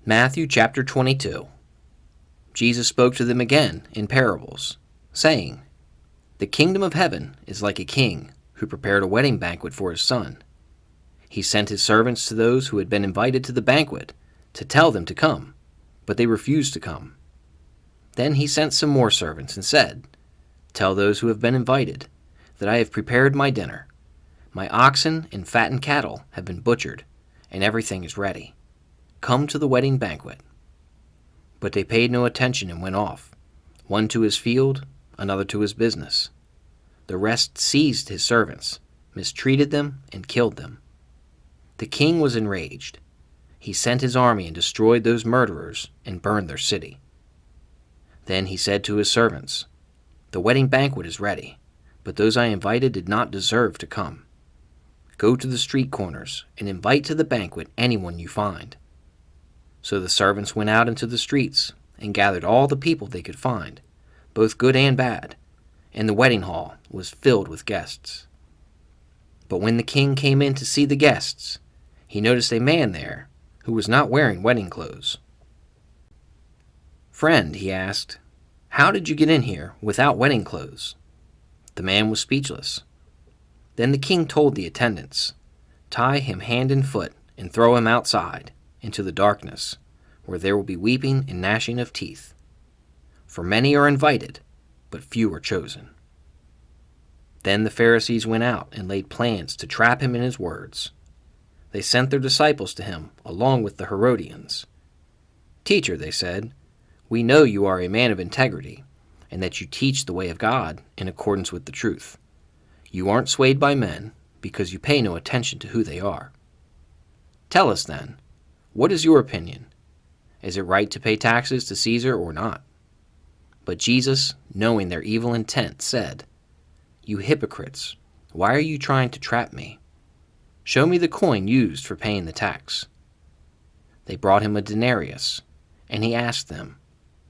Matthew chapter 22. Jesus spoke to them again in parables, saying, "The kingdom of heaven is like a king who prepared a wedding banquet for his son. He sent his servants to those who had been invited to the banquet to tell them to come, but they refused to come. Then he sent some more servants and said, 'Tell those who have been invited that I have prepared my dinner. My oxen and fattened cattle have been butchered, and everything is ready. Come to the wedding banquet.' But they paid no attention and went off, one to his field, another to his business. The rest seized his servants, mistreated them, and killed them. The king was enraged. He sent his army and destroyed those murderers and burned their city. Then he said to his servants, 'The wedding banquet is ready, but those I invited did not deserve to come. Go to the street corners and invite to the banquet anyone you find.' So the servants went out into the streets and gathered all the people they could find, both good and bad, and the wedding hall was filled with guests. But when the king came in to see the guests, he noticed a man there who was not wearing wedding clothes. 'Friend,' he asked, 'how did you get in here without wedding clothes?' The man was speechless. Then the king told the attendants, 'Tie him hand and foot and throw him outside into the darkness, where there will be weeping and gnashing of teeth. For many are invited, but few are chosen.' Then the Pharisees went out and laid plans to trap him in his words. They sent their disciples to him along with the Herodians. 'Teacher,' they said, 'we know you are a man of integrity, and that you teach the way of God in accordance with the truth. You aren't swayed by men, because you pay no attention to who they are. Tell us then, what is your opinion? Is it right to pay taxes to Caesar or not?' But Jesus, knowing their evil intent, said, 'You hypocrites, why are you trying to trap me? Show me the coin used for paying the tax.' They brought him a denarius, and he asked them,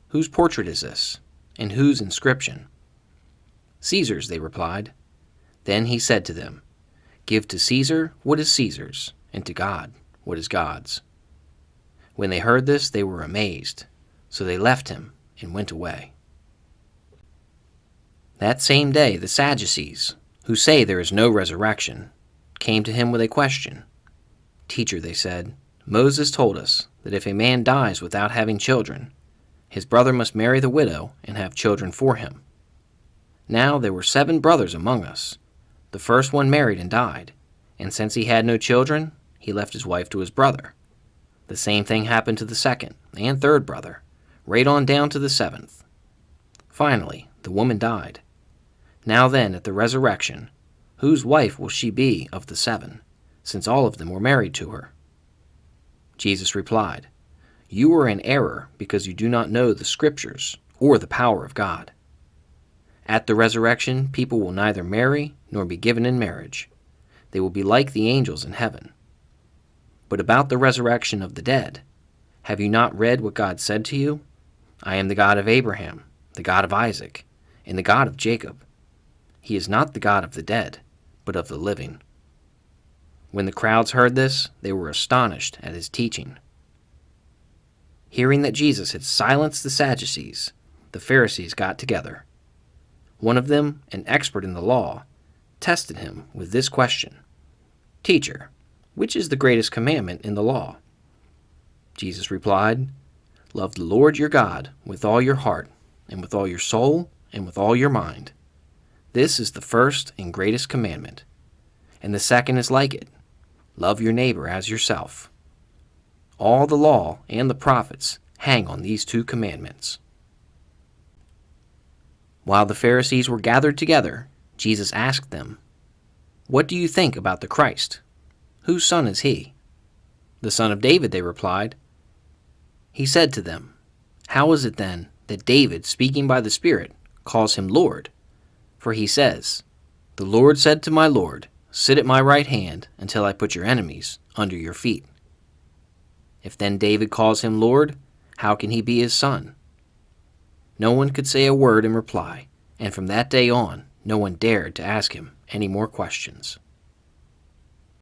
'Whose portrait is this, and whose inscription?' 'Caesar's,' they replied. Then he said to them, 'Give to Caesar what is Caesar's, and to God what is God's.' When they heard this, they were amazed, so they left him and went away. That same day, the Sadducees, who say there is no resurrection, came to him with a question. 'Teacher,' they said, 'Moses told us that if a man dies without having children, his brother must marry the widow and have children for him. Now there were 7 brothers among us. The first one married and died, and since he had no children, he left his wife to his brother. The same thing happened to the second and third brother, right on down to the 7th. Finally, the woman died. Now then, at the resurrection, whose wife will she be of the 7, since all of them were married to her?' Jesus replied, 'You are in error because you do not know the Scriptures or the power of God. At the resurrection, people will neither marry nor be given in marriage. They will be like the angels in heaven. But about the resurrection of the dead, have you not read what God said to you? I am the God of Abraham, the God of Isaac, and the God of Jacob. He is not the God of the dead, but of the living.' When the crowds heard this, they were astonished at his teaching. Hearing that Jesus had silenced the Sadducees, the Pharisees got together. One of them, an expert in the law, tested him with this question, 'Teacher, which is the greatest commandment in the law?' Jesus replied, 'Love the Lord your God with all your heart, and with all your soul, and with all your mind. This is the first and greatest commandment. And the second is like it. Love your neighbor as yourself. All the law and the prophets hang on these 2 commandments.' While the Pharisees were gathered together, Jesus asked them, 'What do you think about the Christ? Whose son is he?' 'The son of David,' they replied. He said to them, 'How is it then that David, speaking by the Spirit, calls him Lord? For he says, "The Lord said to my Lord, sit at my right hand until I put your enemies under your feet." If then David calls him Lord, how can he be his son?' No one could say a word in reply, and from that day on, no one dared to ask him any more questions.